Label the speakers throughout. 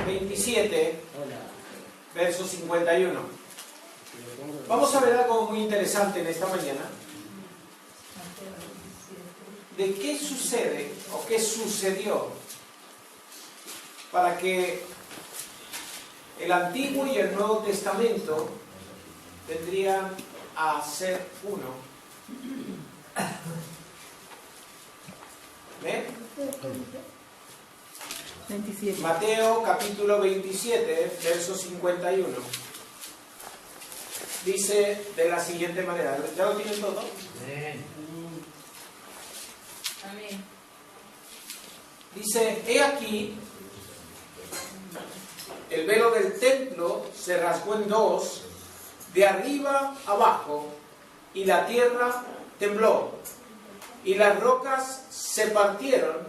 Speaker 1: 27, verso 51. Vamos a ver algo muy interesante en esta mañana. ¿De qué sucede o qué sucedió para que el Antiguo y el Nuevo Testamento vendrían a ser uno? ¿Ven?
Speaker 2: 27.
Speaker 1: Mateo capítulo 27, verso 51. Dice de la siguiente manera. ¿Ya lo tienen todo?
Speaker 3: Amén.
Speaker 1: Dice, he aquí, el velo del templo se rasgó en dos, de arriba abajo, y la tierra tembló, y las rocas se partieron,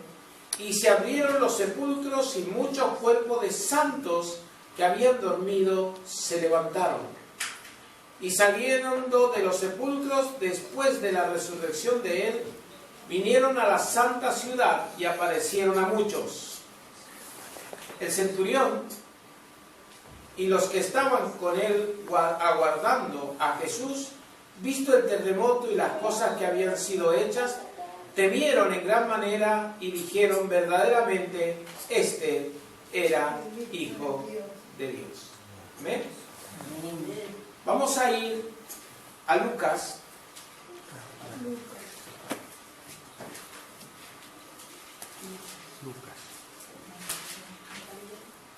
Speaker 1: y se abrieron los sepulcros, y muchos cuerpos de santos que habían dormido se levantaron. Y saliendo de los sepulcros después de la resurrección de él, vinieron a la santa ciudad y aparecieron a muchos. El centurión y los que estaban con él aguardando a Jesús, visto el terremoto y las cosas que habían sido hechas, temieron en gran manera y dijeron verdaderamente, este era Hijo de Dios. ¿Amén? Vamos a ir a Lucas.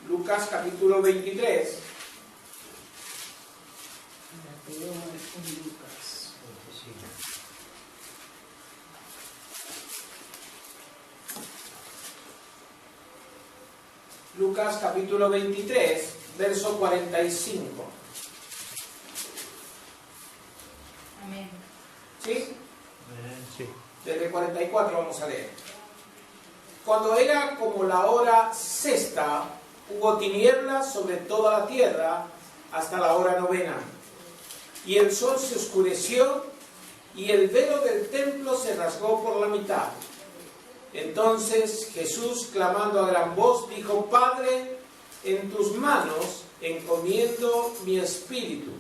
Speaker 1: Lucas capítulo 23. Lucas capítulo 23, verso 45.
Speaker 3: Amén.
Speaker 1: ¿Sí?
Speaker 4: Sí.
Speaker 1: Desde 44 vamos a leer. Cuando era como la hora sexta, hubo tinieblas sobre toda la tierra hasta la hora novena. Y el sol se oscureció y el velo del templo se rasgó por la mitad. Entonces Jesús, clamando a gran voz, dijo, Padre, en tus manos encomiendo mi espíritu.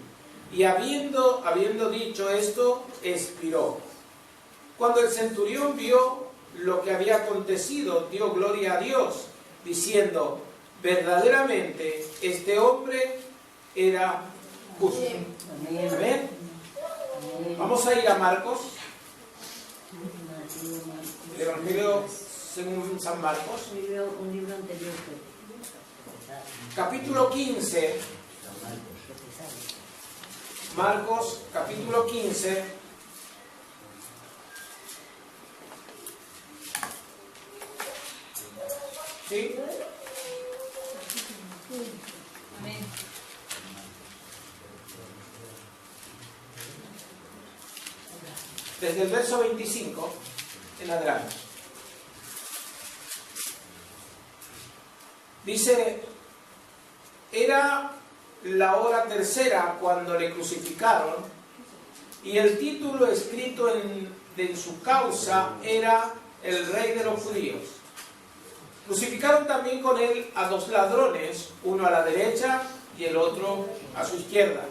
Speaker 1: Y habiendo dicho esto, expiró. Cuando el centurión vio lo que había acontecido, dio gloria a Dios, diciendo, verdaderamente este hombre era justo. Amén. Vamos a ir a Marcos. El Evangelio según San Marcos.
Speaker 2: Un libro anterior.
Speaker 1: Capítulo 15. Marcos, capítulo 15. ¿Sí?
Speaker 3: Amén.
Speaker 1: Desde el verso 25 en adelante. Dice, era la hora tercera cuando le crucificaron y el título escrito en su causa era el Rey de los Judíos. Crucificaron también con él a dos ladrones, uno a la derecha y el otro a su izquierda.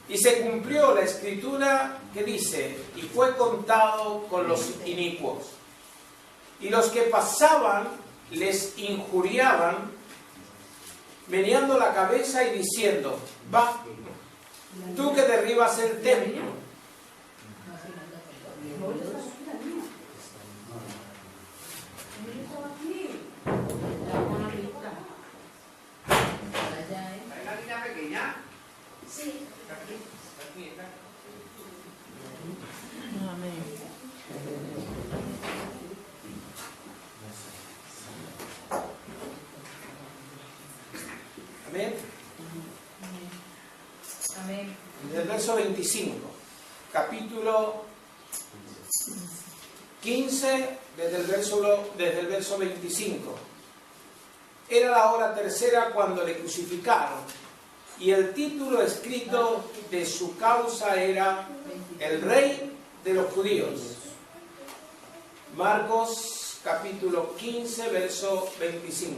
Speaker 1: Y se cumplió la escritura que dice, y fue contado con los inicuos. Y los que pasaban les injuriaban, meneando la cabeza y diciendo, va, tú que derribas el templo. ¿Hay una niña pequeña?
Speaker 3: Sí.
Speaker 2: Amén.
Speaker 1: Amén.
Speaker 3: Amén.
Speaker 1: Del verso 25, capítulo 15, desde el verso 25. Era la hora tercera cuando le crucificaron, y el título escrito de su causa era el Rey de los Judíos. Marcos capítulo 15, verso 25.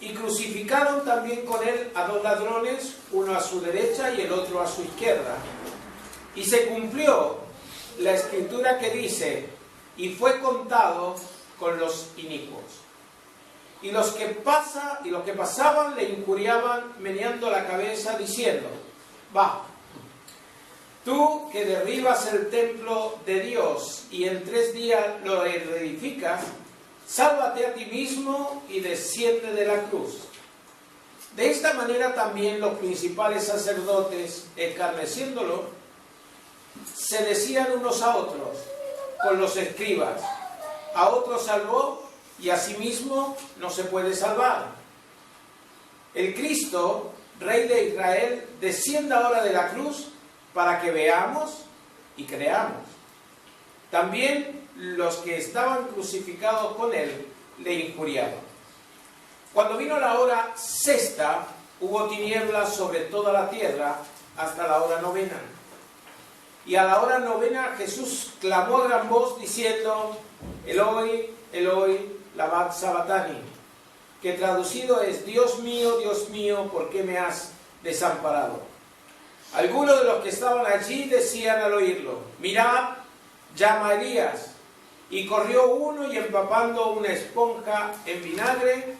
Speaker 1: Y crucificaron también con él a 2 ladrones, uno a su derecha y el otro a su izquierda. Y se cumplió la escritura que dice, y fue contado con los inicuos. Y los que pasaban le injuriaban meneando la cabeza diciendo, va, tú que derribas el templo de Dios y en 3 días lo reedificas, sálvate a ti mismo y desciende de la cruz. De esta manera también los principales sacerdotes, escarneciéndolo, se decían unos a otros con los escribas, a otros salvó y a sí mismo no se puede salvar. El Cristo, Rey de Israel, descienda ahora de la cruz para que veamos y creamos. También los que estaban crucificados con él le injuriaban. Cuando vino la hora sexta, hubo tinieblas sobre toda la tierra hasta la hora novena. Y a la hora novena Jesús clamó a gran voz diciendo, Eloi, Eloi, lama sabachthani, que traducido es, Dios mío, ¿por qué me has desamparado? Algunos de los que estaban allí decían al oírlo, mirad, llama a Elías. Y corrió uno y empapando una esponja en vinagre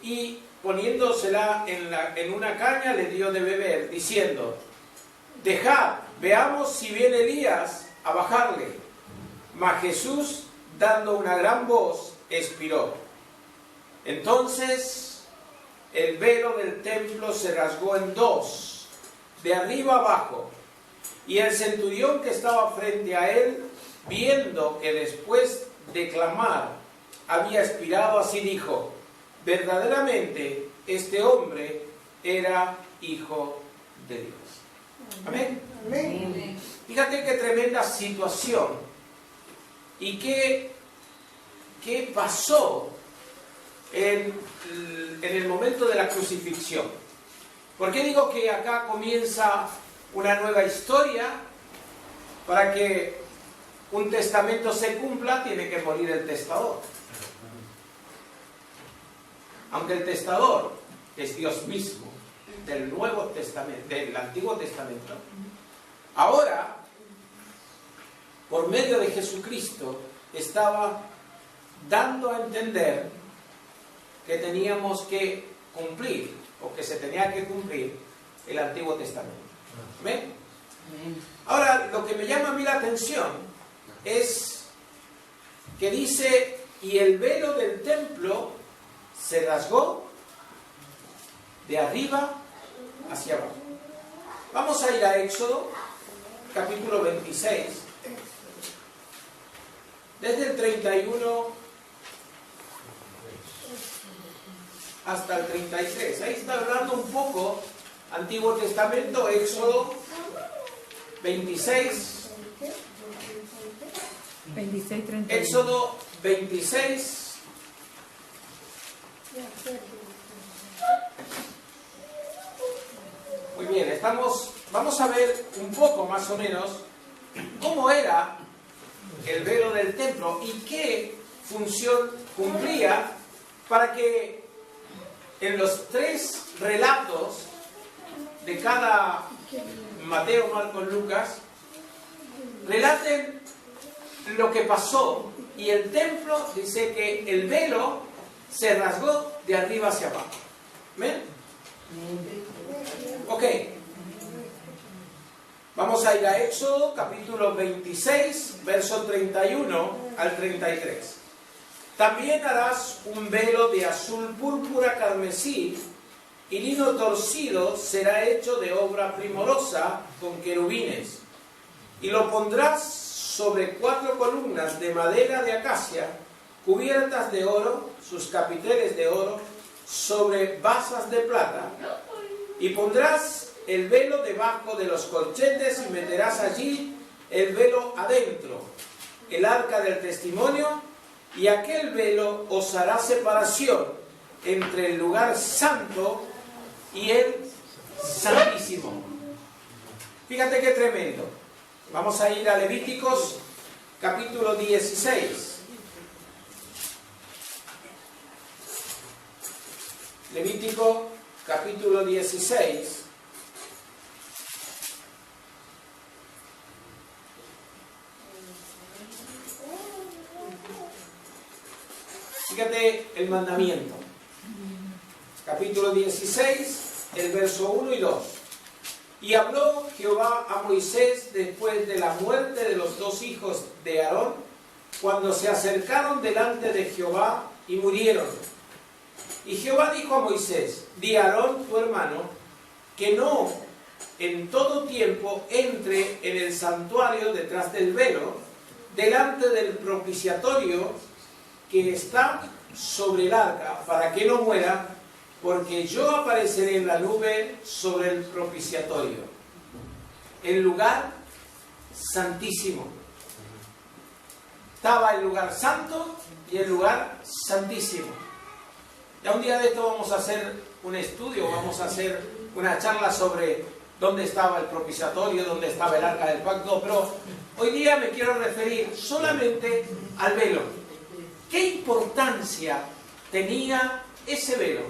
Speaker 1: y poniéndosela en una caña le dio de beber, diciendo, dejad, veamos si viene Elías a bajarle. Mas Jesús, dando una gran voz, expiró. Entonces el velo del templo se rasgó en 2, de arriba abajo, y el centurión que estaba frente a él, viendo que después de clamar había expirado, así dijo, verdaderamente este hombre era hijo de Dios. Amén.
Speaker 3: Amén.
Speaker 1: Fíjate qué tremenda situación. ¿Y qué pasó en el momento de la crucifixión? ¿Por qué digo que acá comienza una nueva historia? Para que un testamento se cumpla, tiene que morir el testador. Aunque el testador es Dios mismo, del Nuevo Testamento, del Antiguo Testamento, ahora, por medio de Jesucristo, estaba dando a entender que teníamos que cumplir, o que se tenía que cumplir, el Antiguo Testamento. ¿Ven? Ahora, lo que me llama a mí la atención es que dice, y el velo del templo se rasgó de arriba hacia abajo. Vamos a ir a Éxodo, capítulo 26, desde el 31 hasta el 33. Ahí está hablando un poco Antiguo Testamento, Éxodo 26,
Speaker 2: 26-31.
Speaker 1: Éxodo 26, muy bien, vamos a ver un poco más o menos cómo era el velo del templo y qué función cumplía para que en los 3 relatos de cada Mateo, Marcos, Lucas, relaten lo que pasó. Y el templo dice que el velo se rasgó de arriba hacia abajo. ¿Ven? Ok. Vamos a ir a Éxodo, capítulo 26, verso 31 al 33. También harás un velo de azul púrpura carmesí, y lino torcido será hecho de obra primorosa con querubines. Y lo pondrás sobre 4 columnas de madera de acacia, cubiertas de oro, sus capiteles de oro, sobre basas de plata. Y pondrás el velo debajo de los corchetes y meterás allí el velo adentro, el arca del testimonio, y aquel velo os hará separación entre el lugar santo y el santísimo. Fíjate qué tremendo. Vamos a ir a Levíticos, capítulo 16. Levítico capítulo 16. Fíjate el mandamiento. Capítulo 16, el verso 1 y 2. Y habló Jehová a Moisés después de la muerte de los dos hijos de Aarón, cuando se acercaron delante de Jehová y murieron. Y Jehová dijo a Moisés: di a Aarón tu hermano que no en todo tiempo entre en el santuario detrás del velo, delante del propiciatorio que está sobre el arca, para que no muera, porque yo apareceré en la nube sobre el propiciatorio, el lugar santísimo. Estaba el lugar santo y el lugar santísimo. Ya un día de esto vamos a hacer un estudio, vamos a hacer una charla sobre dónde estaba el propiciatorio, dónde estaba el arca del pacto, pero hoy día me quiero referir solamente al velo. ¿Qué importancia tenía ese velo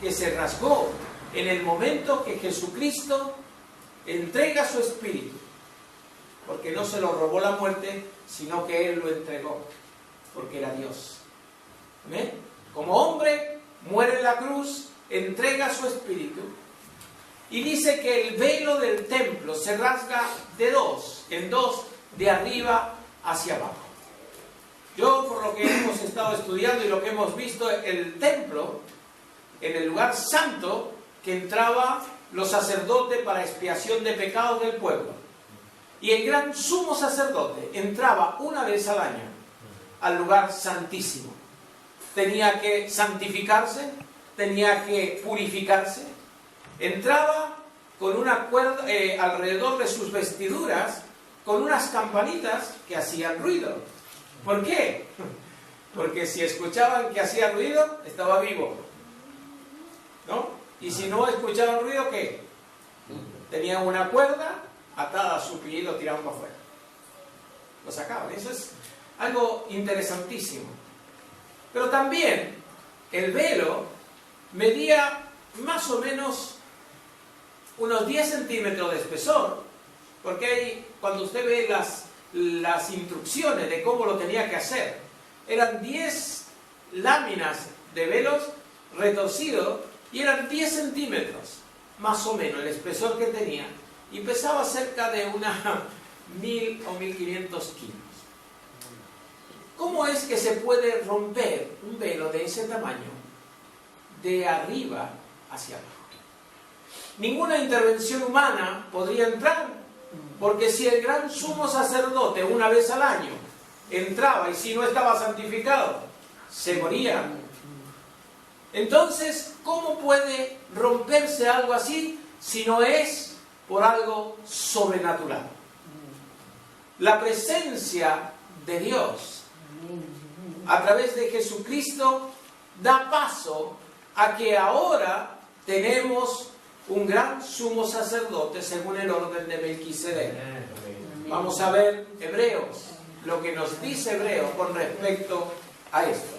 Speaker 1: que se rasgó en el momento que Jesucristo entrega su espíritu? Porque no se lo robó la muerte, sino que Él lo entregó, porque era Dios. ¿Amén? Como hombre, muere en la cruz, entrega su espíritu, y dice que el velo del templo se rasga en dos, de arriba hacia abajo. Yo, por lo que hemos estado estudiando y lo que hemos visto, el templo, en el lugar santo, que entraba los sacerdotes para expiación de pecados del pueblo. Y el gran sumo sacerdote entraba una vez al año al lugar santísimo. Tenía que santificarse, tenía que purificarse. Entraba con una cuerda alrededor de sus vestiduras, con unas campanitas que hacían ruido. ¿Por qué? Porque si escuchaban que hacía ruido, estaba vivo, ¿no? Y si no escuchaban ruido, ¿qué? Tenían una cuerda atada a su pie y lo tiraban para afuera. Lo sacaban. Eso es algo interesantísimo. Pero también el velo medía más o menos unos 10 centímetros de espesor, porque ahí, cuando usted ve las instrucciones de cómo lo tenía que hacer, eran 10 láminas de velos retorcidos y eran 10 centímetros, más o menos, el espesor que tenía, y pesaba cerca de una 1000 o 1500 kilos. ¿Cómo es que se puede romper un velo de ese tamaño de arriba hacia abajo? Ninguna intervención humana podría entrar, porque si el gran sumo sacerdote una vez al año entraba y si no estaba santificado, se moría. Entonces, ¿cómo puede romperse algo así si no es por algo sobrenatural? La presencia de Dios a través de Jesucristo da paso a que ahora tenemos un gran sumo sacerdote según el orden de Melquisedec. Vamos a ver Hebreos, lo que nos dice Hebreos con respecto a esto.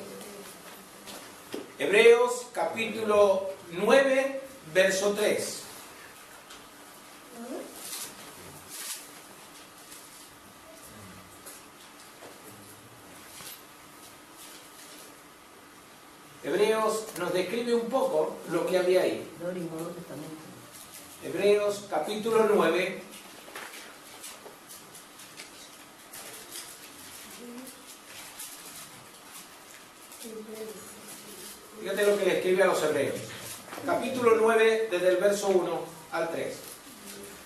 Speaker 1: Hebreos capítulo 9, verso 3. Hebreos nos describe un poco lo que había ahí. Hebreos capítulo 9. Fíjate lo que le escribe a los hebreos. Capítulo 9, desde el verso 1 al 3.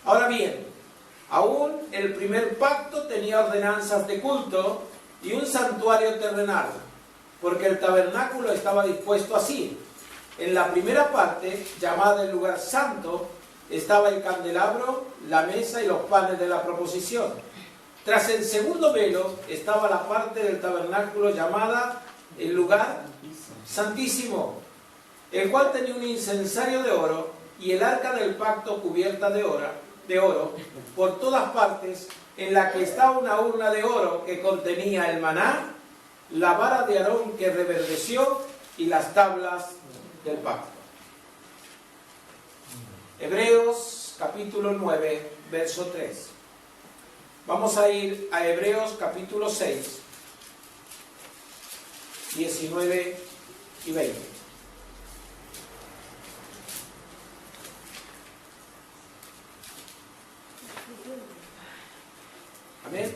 Speaker 1: Ahora bien, aún el primer pacto tenía ordenanzas de culto y un santuario terrenal, porque el tabernáculo estaba dispuesto así. En la primera parte, llamada el lugar santo, estaba el candelabro, la mesa y los panes de la proposición. Tras el segundo velo estaba la parte del tabernáculo llamada el lugar santísimo, el cual tenía un incensario de oro y el arca del pacto cubierta de oro por todas partes, en la que estaba una urna de oro que contenía el maná, la vara de Aarón que reverdeció y las tablas del pacto. Hebreos capítulo 9, verso 3. Vamos a ir a Hebreos capítulo 6, 19 y 20. Amén.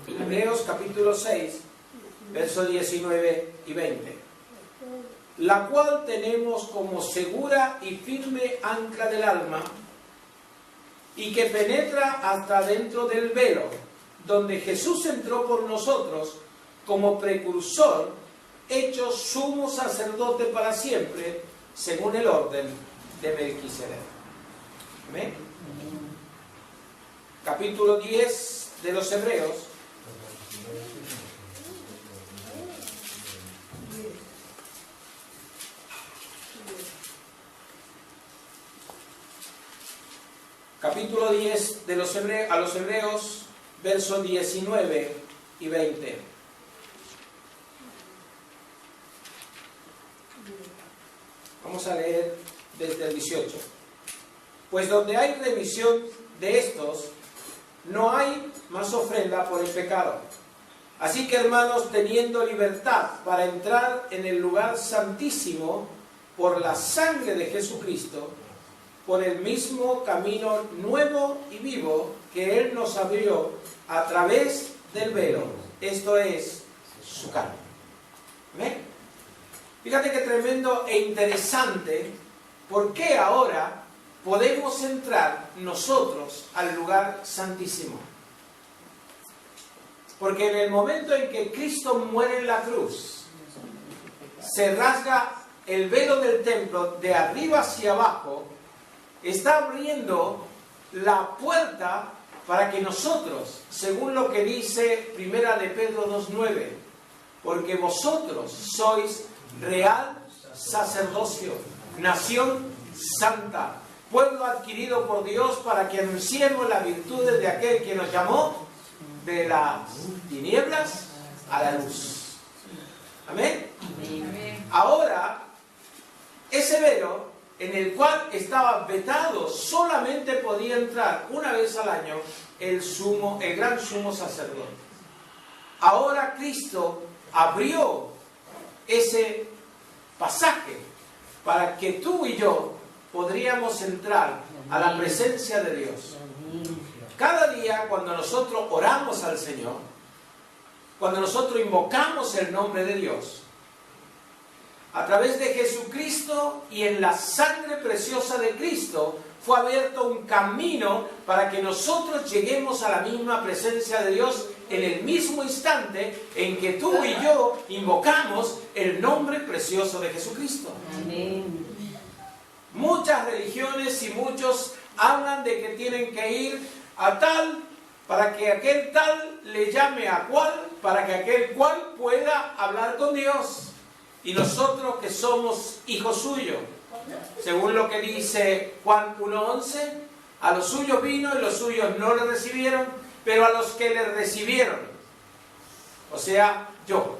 Speaker 1: Hebreos capítulo 6, verso 19 y 20. La cual tenemos como segura y firme ancla del alma, y que penetra hasta dentro del velo, donde Jesús entró por nosotros como precursor, hecho sumo sacerdote para siempre, según el orden de Melquisedec. ¿Amén? Capítulo 10 de los Hebreos. Capítulo 10 de los Hebreos, a los Hebreos, versos 19 y 20. Vamos a leer desde el 18. Pues donde hay remisión de estos, no hay más ofrenda por el pecado. Así que, hermanos, teniendo libertad para entrar en el lugar santísimo por la sangre de Jesucristo, por el mismo camino nuevo y vivo que Él nos abrió a través del velo, esto es, su carne. ¿Amén? Fíjate qué tremendo e interesante, ¿por qué ahora podemos entrar nosotros al lugar santísimo? Porque en el momento en que Cristo muere en la cruz, se rasga el velo del templo de arriba hacia abajo, está abriendo la puerta para que nosotros, según lo que dice Primera de Pedro 2:9, porque vosotros sois real sacerdocio, nación santa, pueblo adquirido por Dios para que anunciemos las virtudes de aquel que nos llamó de las tinieblas a la luz. ¿Amén?
Speaker 3: Amén.
Speaker 1: Ahora, ese velo en el cual estaba vetado, solamente podía entrar una vez al año el gran sumo sacerdote. Ahora Cristo abrió ese pasaje para que tú y yo podríamos entrar a la presencia de Dios. Cada día cuando nosotros oramos al Señor, cuando nosotros invocamos el nombre de Dios, a través de Jesucristo y en la sangre preciosa de Cristo, fue abierto un camino para que nosotros lleguemos a la misma presencia de Dios en el mismo instante en que tú y yo invocamos el nombre precioso de Jesucristo.
Speaker 2: Amén.
Speaker 1: Muchas religiones y muchos hablan de que tienen que ir a tal para que aquel tal le llame a cual, para que aquel cual pueda hablar con Dios. Y nosotros que somos hijos suyos, según lo que dice Juan 1:11, a los suyos vino y los suyos no le recibieron, pero a los que le recibieron, o sea, yo,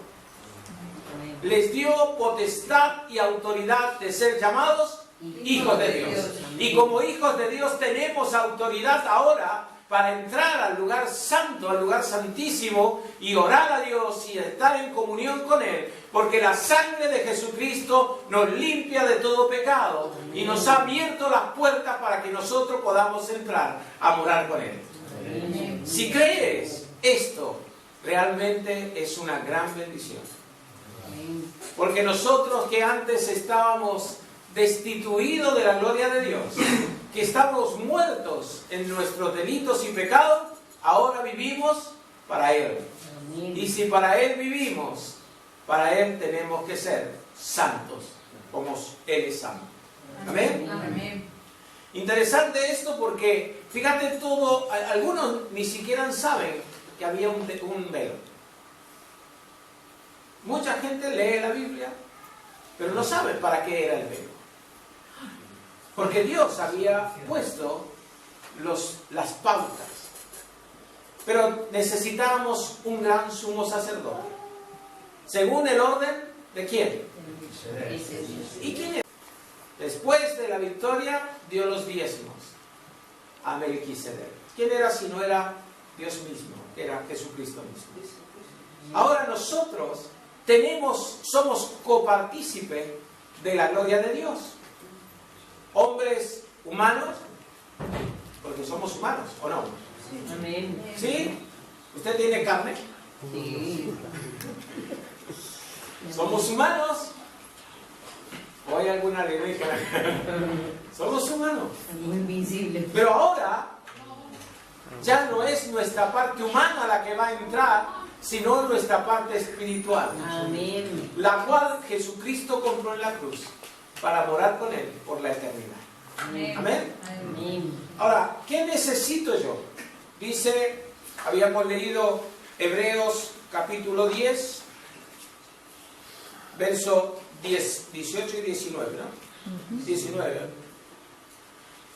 Speaker 1: les dio potestad y autoridad de ser llamados hijos de Dios. Y como hijos de Dios tenemos autoridad ahora para entrar al lugar santo, al lugar santísimo, y orar a Dios y estar en comunión con Él, porque la sangre de Jesucristo nos limpia de todo pecado y nos ha abierto las puertas para que nosotros podamos entrar a morar con Él.
Speaker 3: Amén.
Speaker 1: Si crees esto, realmente es una gran bendición. Porque nosotros que antes estábamos destituidos de la gloria de Dios, que estamos muertos en nuestros delitos y pecados, ahora vivimos para Él. Y si para Él vivimos, para Él tenemos que ser santos, como Él es santo. Amén.
Speaker 3: Amén.
Speaker 1: Interesante esto porque, fíjate todo, algunos ni siquiera saben que había un velo. Mucha gente lee la Biblia, pero no sabe para qué era el velo. Porque Dios había puesto las pautas. Pero necesitábamos un gran sumo sacerdote. Según el orden, ¿de quién? ¿Y quién es? victoria dio los diezmos a Melquisedec. ¿Quién era si no era Dios mismo? Era Jesucristo mismo. Ahora nosotros somos copartícipes de la gloria de Dios. Hombres humanos, porque somos humanos, ¿o no?
Speaker 2: Amén.
Speaker 1: ¿Sí? ¿Usted tiene carne?
Speaker 2: Sí.
Speaker 1: ¿Somos humanos? ¿O hay alguna alienígena? Somos humanos.
Speaker 2: Muy invisible.
Speaker 1: Pero ahora ya no es nuestra parte humana la que va a entrar, sino nuestra parte espiritual,
Speaker 2: Amén.
Speaker 1: la cual Jesucristo compró en la cruz para morar con Él por la eternidad.
Speaker 3: Amén.
Speaker 1: Amén.
Speaker 2: Amén.
Speaker 1: Ahora, ¿qué necesito yo? Dice, habíamos leído Hebreos capítulo 10, verso 18 y 19, ¿no? 19.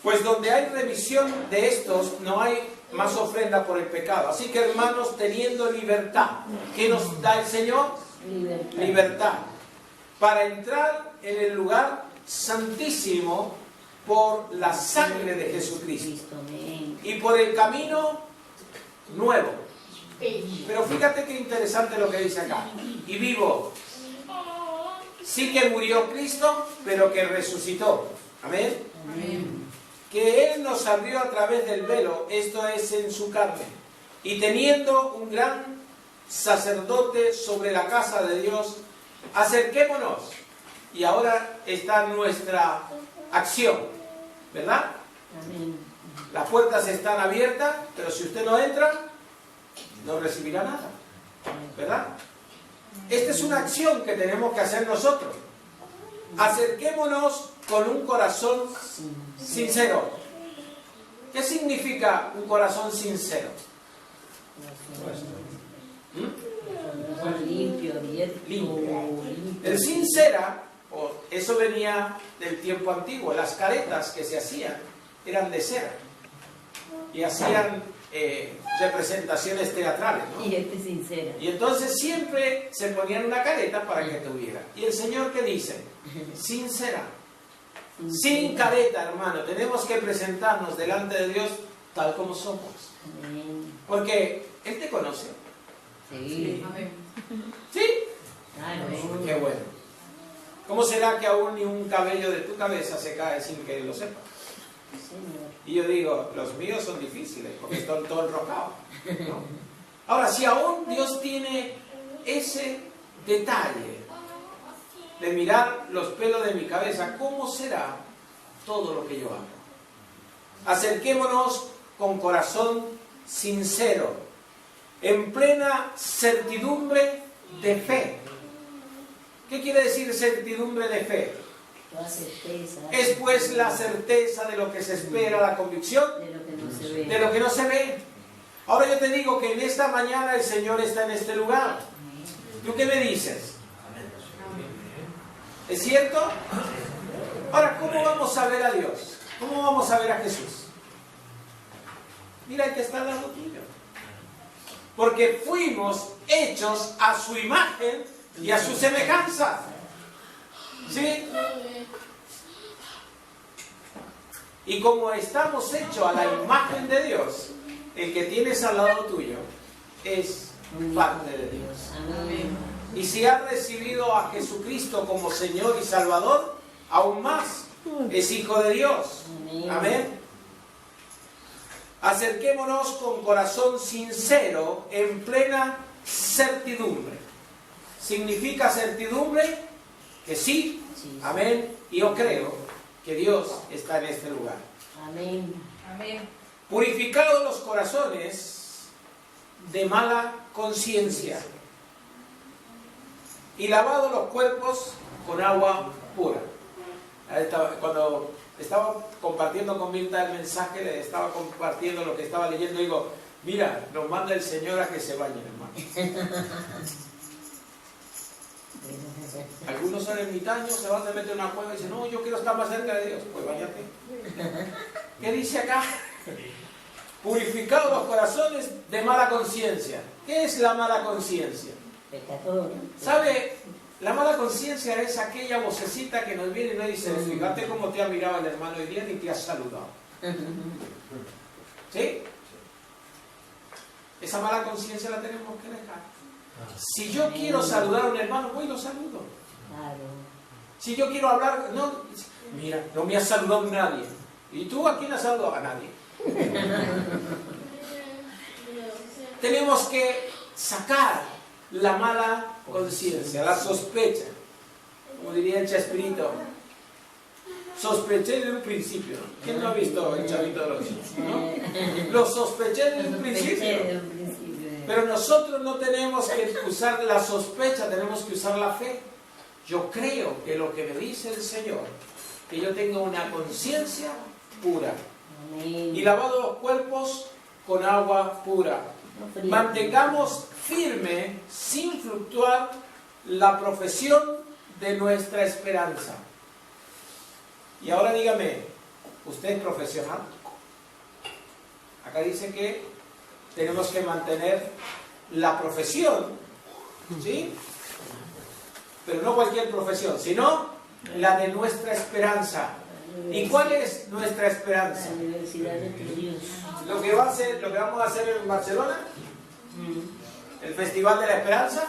Speaker 1: Pues donde hay remisión de estos, no hay más ofrenda por el pecado. Así que, hermanos, teniendo libertad, ¿qué nos da el Señor?
Speaker 2: Libertad.
Speaker 1: Libertad. Para entrar en el lugar santísimo por la sangre de Jesucristo.
Speaker 2: Cristo, amén.
Speaker 1: Y por el camino nuevo. Pero fíjate qué interesante lo que dice acá. Y vivo. Sí que murió Cristo, pero que resucitó. Amén.
Speaker 2: Amén.
Speaker 1: Que Él nos abrió a través del velo, esto es en su carne. Y teniendo un gran sacerdote sobre la casa de Dios, acerquémonos. Y ahora está nuestra acción, ¿verdad?
Speaker 2: Amén.
Speaker 1: Las puertas están abiertas, pero si usted no entra, no recibirá nada, ¿verdad? Esta es una acción que tenemos que hacer nosotros. Acerquémonos con un corazón sincero. ¿Qué significa un corazón sincero?
Speaker 2: Limpio, abierto.
Speaker 1: Limpio. El sincera, eso venía del tiempo antiguo. Las caretas que se hacían eran de cera y hacían representaciones teatrales, ¿no?
Speaker 2: Y este sincero.
Speaker 1: Y entonces siempre se ponían una careta para que tuviera. ¿Y el Señor qué dice? Sincera. Sin careta, hermano. Tenemos que presentarnos delante de Dios tal como somos.
Speaker 2: Amén.
Speaker 1: Porque Él te conoce.
Speaker 2: Sí.
Speaker 3: Amén.
Speaker 1: ¿Sí?
Speaker 2: Amén.
Speaker 1: Qué bueno. ¿Cómo será que aún ni un cabello de tu cabeza se cae sin que Él lo sepa?
Speaker 2: Señor.
Speaker 1: Y yo digo, los míos son difíciles porque están todos enrocados, ¿no? Ahora, si aún Dios tiene ese detalle de mirar los pelos de mi cabeza, ¿cómo será todo lo que yo hago? Acerquémonos con corazón sincero, en plena certidumbre de fe. ¿Qué quiere decir certidumbre de fe?
Speaker 2: Toda certeza.
Speaker 1: Es pues la certeza de lo que se espera, la convicción
Speaker 2: De lo que no se ve.
Speaker 1: de lo que no se ve. Ahora yo te digo que en esta mañana el Señor está en este lugar. ¿Tú qué me dices? ¿Es cierto? Ahora, ¿cómo vamos a ver a Dios? ¿Cómo vamos a ver a Jesús? Mira el que está al lado tuyo. Porque fuimos hechos a su imagen y a su semejanza. ¿Sí? Y como estamos hechos a la imagen de Dios, el que tienes al lado tuyo es parte de Dios.
Speaker 2: Amén.
Speaker 1: Y si has recibido a Jesucristo como Señor y Salvador, aún más, es hijo de Dios. Amén. Acerquémonos con corazón sincero, en plena certidumbre. ¿Significa certidumbre? Que sí. Amén. Y yo creo que Dios está en este lugar.
Speaker 2: Amén.
Speaker 3: Amén.
Speaker 1: Purificados los corazones de mala conciencia y lavados los cuerpos con agua pura. Cuando estaba compartiendo con Mirta el mensaje, le estaba compartiendo lo que estaba leyendo, digo, mira, nos manda el Señor a que se bañen, hermano. Algunos son ermitaños, se van a meter en una cueva y dicen, no, yo quiero estar más cerca de Dios. Pues váyate. ¿Qué dice acá? Purificados los corazones de mala conciencia. ¿Qué es la mala conciencia?
Speaker 2: Pecador.
Speaker 1: ¿Sabe? La mala conciencia es aquella vocecita que nos viene y nos dice, fíjate cómo te ha mirado el hermano hoy día ni te ha saludado. ¿Sí? Esa mala conciencia la tenemos que dejar. Si yo quiero saludar a un hermano, voy y lo saludo.
Speaker 2: Claro.
Speaker 1: Si yo quiero hablar, no, mira, no me ha saludado nadie. ¿Y tú a quién has saludado? A nadie. Tenemos que sacar la mala conciencia, la sospecha. Como diría el Chespirito, sospeché desde un principio, ¿no? ¿Quién no ha visto el Chavito de los Niños? ¿No? Lo sospeché desde un principio. Pero nosotros no tenemos que usar la sospecha, tenemos que usar la fe. Yo creo que lo que me dice el Señor, que yo tenga una conciencia pura.
Speaker 2: Amén.
Speaker 1: Y lavado los cuerpos con agua pura. Mantengamos firme, sin fluctuar, la profesión de nuestra esperanza. Y ahora dígame, ¿usted es profesional? Acá dice que tenemos que mantener la profesión, ¿sí? Pero no cualquier profesión, sino la de nuestra esperanza. ¿Y cuál es nuestra esperanza?
Speaker 2: La universidad de tu Dios.
Speaker 1: Lo que vamos a hacer en Barcelona, el Festival de la Esperanza.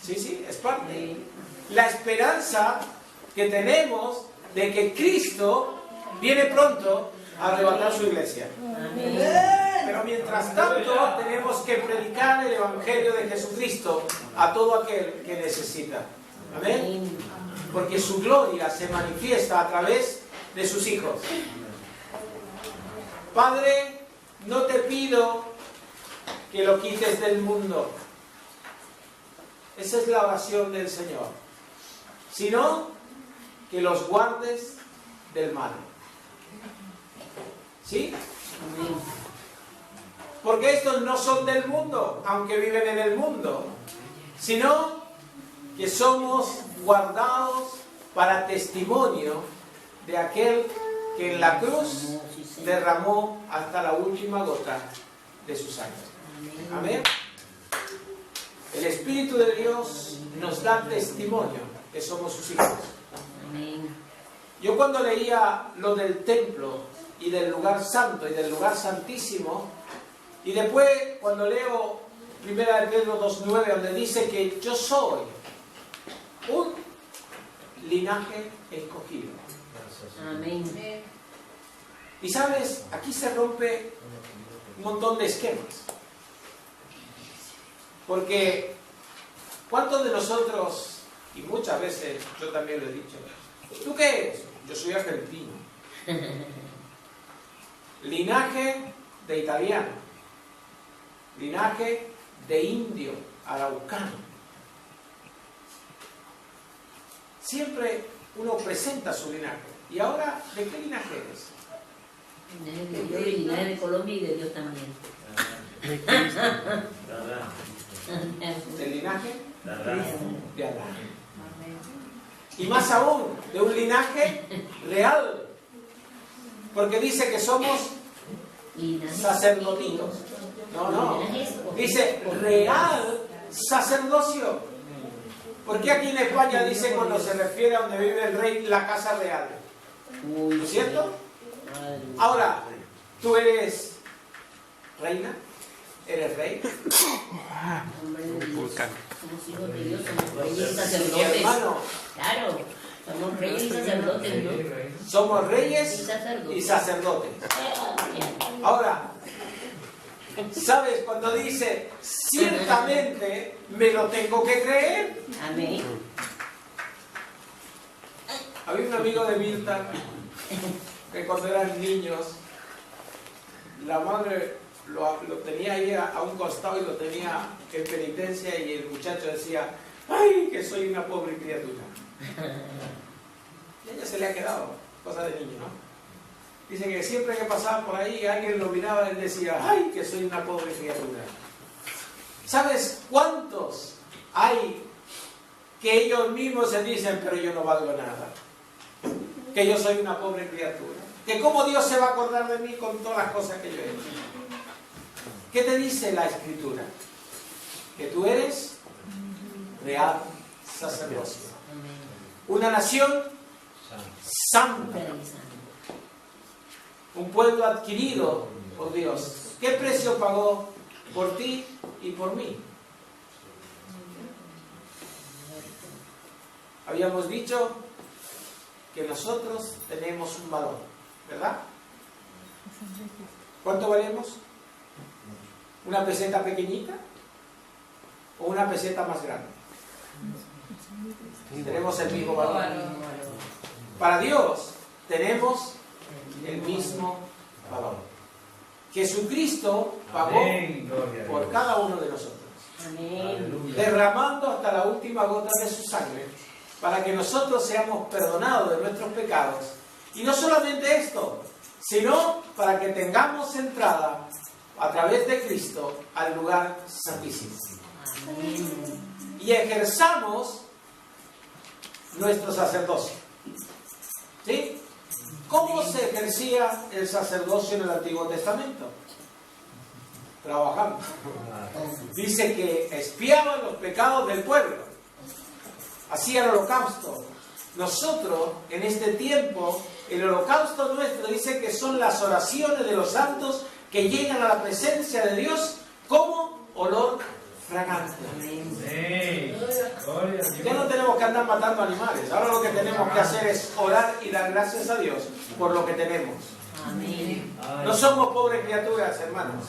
Speaker 1: Sí, es parte. La esperanza que tenemos de que Cristo viene pronto a arrebatar su iglesia.
Speaker 2: Amén.
Speaker 1: Pero mientras tanto tenemos que predicar el Evangelio de Jesucristo a todo aquel que necesita. Amén. Porque su gloria se manifiesta a través de sus hijos. Padre, no te pido que lo quites del mundo. Esa es la oración del Señor. Sino que los guardes del mal. ¿Sí? Porque estos no son del mundo, aunque viven en el mundo, sino que somos guardados para testimonio de aquel que en la cruz derramó hasta la última gota de su sangre. Amén. El Espíritu de Dios nos da testimonio que somos sus hijos. Yo cuando leía lo del templo y del lugar santo y del lugar santísimo, y después cuando leo 1 Pedro 2:9, donde dice que yo soy un linaje escogido.
Speaker 2: Amén.
Speaker 1: Y sabes, aquí se rompe un montón de esquemas. Porque ¿cuántos de nosotros, y muchas veces yo también lo he dicho, ¿tú qué eres? Yo soy argentino. Linaje de italiano. Linaje de indio, araucano. Siempre uno presenta su linaje. ¿Y ahora de qué linaje eres?
Speaker 2: De Dios, y linaje de Colombia y de Dios también.
Speaker 1: ¿Del linaje? De Adán. Y más aún, de un linaje real. Porque dice que somos sacerdotitos. No. Dice real sacerdocio. ¿Por qué aquí en España dice cuando se refiere a donde vive el rey la casa real? ¿No es cierto? Ahora, ¿tú eres reina? ¿Eres rey?
Speaker 2: Somos hijos de Dios, somos reyes y
Speaker 1: Mi
Speaker 2: sacerdotes.
Speaker 1: hermano,
Speaker 2: Claro, somos reyes y sacerdotes, ¿no?
Speaker 1: somos reyes y sacerdotes. Ahora, ¿sabes? Cuando dice, ciertamente me lo tengo que creer.
Speaker 2: Amén.
Speaker 1: Había un amigo de Mirta que cuando eran niños, la madre lo tenía ahí a un costado y lo tenía en penitencia, y el muchacho decía, ¡ay, que soy una pobre criatura! Y a ella se le ha quedado, cosa de niño, ¿no? Dice que siempre que pasaba por ahí alguien lo miraba y él decía, ¡ay, que soy una pobre criatura! ¿Sabes cuántos hay que ellos mismos se dicen, pero yo no valgo nada? Que yo soy una pobre criatura. Que cómo Dios se va a acordar de mí con todas las cosas que yo he hecho. ¿Qué te dice la Escritura? Que tú eres real sacerdocio.
Speaker 2: Amén.
Speaker 1: Una nación santa. Un pueblo adquirido por Dios. ¿Qué precio pagó por ti y por mí? Habíamos dicho que nosotros tenemos un valor, ¿verdad? ¿Cuánto valemos? ¿Una peseta pequeñita o una peseta más grande? Tenemos el mismo valor. Para Dios tenemos el mismo valor. Jesucristo pagó por cada uno de nosotros, derramando hasta la última gota de su sangre para que nosotros seamos perdonados de nuestros pecados. Y no solamente esto, sino para que tengamos entrada a través de Cristo al lugar santísimo. Y ejerzamos nuestro sacerdocio. ¿Sí? ¿Cómo se ejercía el sacerdocio en el Antiguo Testamento? Trabajando. Dice que expiaban los pecados del pueblo. Hacía el holocausto. Nosotros, en este tiempo, el holocausto nuestro dice que son las oraciones de los santos que llegan a la presencia de Dios como olor fragante. Ya no tenemos que andar matando animales. Ahora lo que tenemos que hacer es orar y dar gracias a Dios por lo que tenemos. No somos pobres criaturas, hermanos.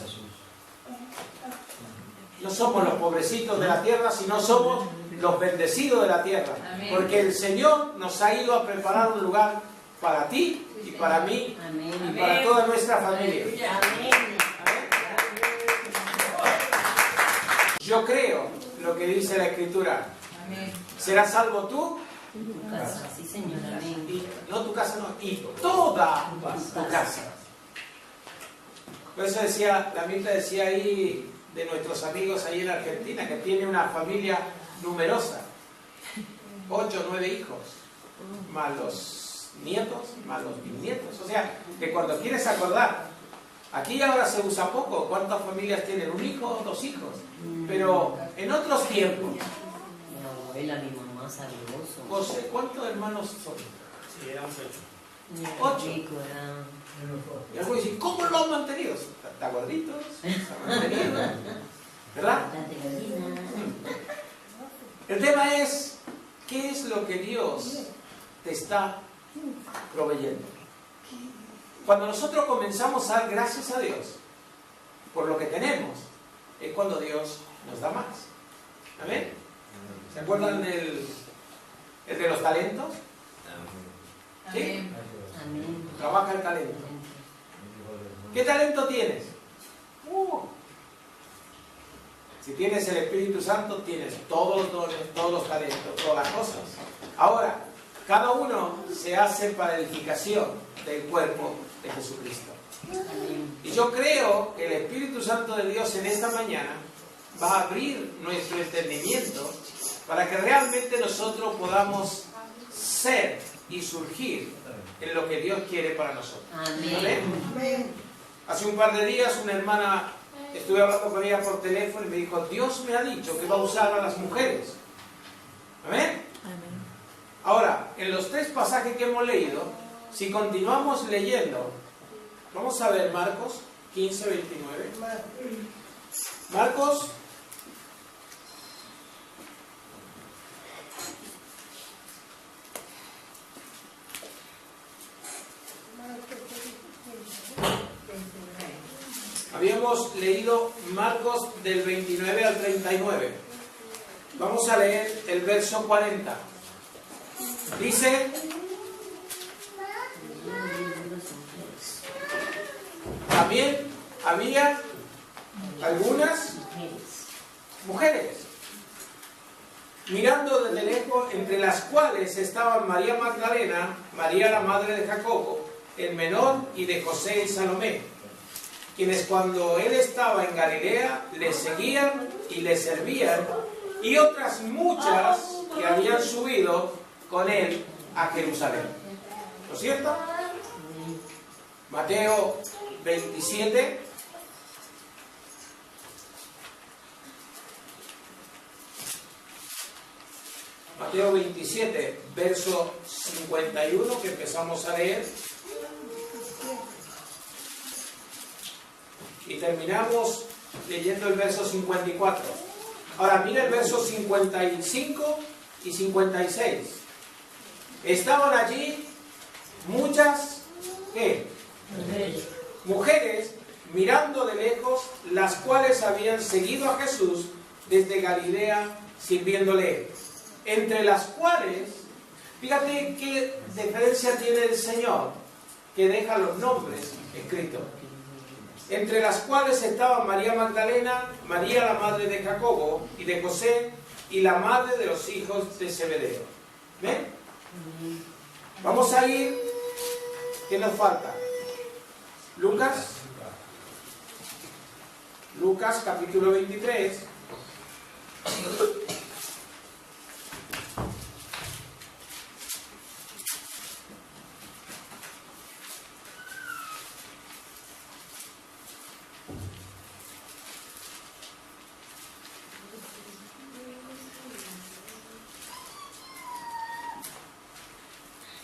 Speaker 1: No somos los pobrecitos de la tierra, sino somos los bendecidos de la tierra. Porque el Señor nos ha ido a preparar un lugar para ti y para mí y para toda nuestra familia. Yo creo lo que dice la Escritura. ¿Serás salvo tú?
Speaker 2: Tu casa, sí, Señor. Amén.
Speaker 1: Y, no tu casa, no, y toda tu casa. Por eso decía, la Mirta decía ahí de nuestros amigos ahí en Argentina, que tiene una familia numerosa, 8 o 9 hijos, más los nietos, más los bisnietos. O sea, que cuando quieres acordar, aquí ahora se usa poco, ¿cuántas familias tienen? ¿Un hijo o 2 hijos? Pero en otros tiempos,
Speaker 2: Mi abuela, mi mamá, sabroso.
Speaker 1: José, ¿cuántos hermanos son?
Speaker 4: Sí, éramos 8.
Speaker 1: 8.
Speaker 2: Chico, era...
Speaker 1: Y algunos dicen, ¿cómo lo han mantenido? ¿Está gorditos? ¿Está mantenido? ¿Verdad?
Speaker 2: bastante gallina.
Speaker 1: El tema es, ¿qué es lo que Dios te está proveyendo? Cuando nosotros comenzamos a dar gracias a Dios por lo que tenemos, es cuando Dios nos da más. ¿Amén? ¿Se acuerdan el de los talentos? ¿Sí?
Speaker 2: Amén.
Speaker 1: Trabaja el talento. ¿Qué talento tienes? Si tienes el Espíritu Santo, tienes todos los dones, todos los talentos, todas las cosas. Ahora, cada uno se hace para edificación del cuerpo de Jesucristo. Y yo creo que el Espíritu Santo de Dios en esta mañana va a abrir nuestro entendimiento para que realmente nosotros podamos ser y surgir en lo que Dios quiere para nosotros.
Speaker 2: Amén.
Speaker 1: Hace un par de días una hermana, estuve hablando con ella por teléfono y me dijo, Dios me ha dicho que va a usar a las mujeres. ¿Amén? Ahora, en los 3 pasajes que hemos leído, si continuamos leyendo, vamos a ver Marcos 15, 29. Marcos 29. Habíamos leído Marcos del 29 al 39. Vamos a leer el verso 40. Dice, también había algunas mujeres mirando desde lejos, entre las cuales estaban María Magdalena, María la madre de Jacobo, el menor, y de José y Salomé, quienes cuando él estaba en Galilea le seguían y le servían, y otras muchas que habían subido con él a Jerusalén. ¿No es cierto? Mateo 27. Mateo 27, verso 51, que empezamos a leer. Y terminamos leyendo el verso 54. Ahora mira el verso 55 y 56. Estaban allí muchas, ¿qué? Mujeres mirando de lejos, las cuales habían seguido a Jesús desde Galilea sirviéndole. Entre las cuales, fíjate qué diferencia tiene el Señor, que deja los nombres escritos. Entre las cuales estaban María Magdalena, María la madre de Jacobo y de José, y la madre de los hijos de Zebedeo. ¿Ven? Vamos a ir, ¿qué nos falta? Lucas capítulo 23.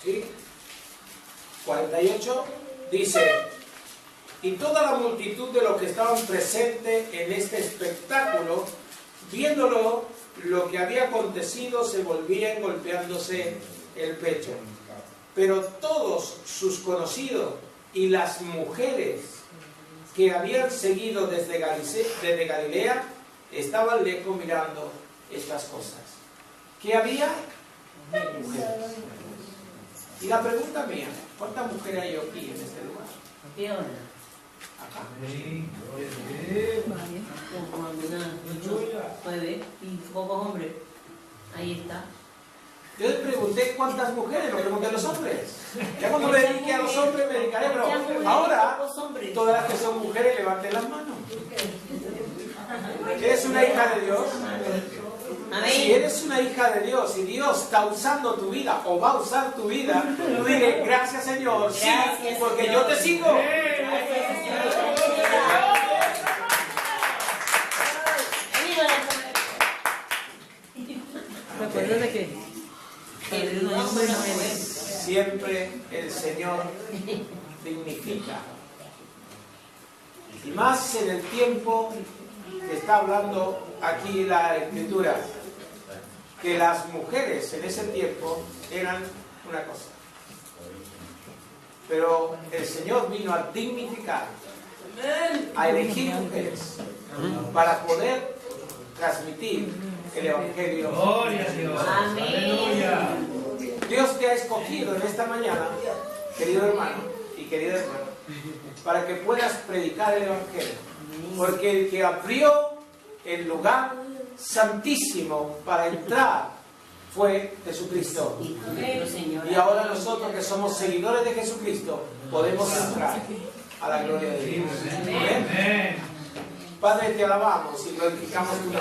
Speaker 1: ¿Sí? 48 dice: y toda la multitud de los que estaban presentes en este espectáculo, viéndolo lo que había acontecido, se volvían golpeándose el pecho. Pero todos sus conocidos y las mujeres que habían seguido desde Galilea estaban lejos mirando estas cosas. ¿Qué había? Mujeres. Y la pregunta mía, ¿cuántas mujeres hay aquí en este lugar?
Speaker 2: ¿Qué hora?
Speaker 1: Acá.
Speaker 2: Como algunas 9 y pocos hombres. Ahí está.
Speaker 1: Yo les pregunté cuántas mujeres, lo pregunté a los hombres. Ya cuando me dedique a los hombres me dedicaré, pero ahora todas las que son mujeres levanten las manos. ¿Eres una hija de Dios? Si eres una hija de Dios y Dios está usando tu vida o va a usar tu vida, tú diré, gracias Señor, sí, porque yo te sigo.
Speaker 2: Recuerda que
Speaker 1: siempre el Señor dignifica. Y más en el tiempo que está hablando aquí la Escritura, que las mujeres en ese tiempo eran una cosa. Pero el Señor vino a dignificar, a elegir mujeres para poder transmitir el Evangelio.
Speaker 4: Gloria a Dios.
Speaker 2: Amén.
Speaker 1: Dios te ha escogido en esta mañana, querido hermano y querida hermana, para que puedas predicar el Evangelio. Porque el que abrió el lugar santísimo para entrar fue Jesucristo. Y ahora nosotros que somos seguidores de Jesucristo podemos entrar a la gloria de Dios. Amén. Padre, te alabamos y glorificamos tu nombre.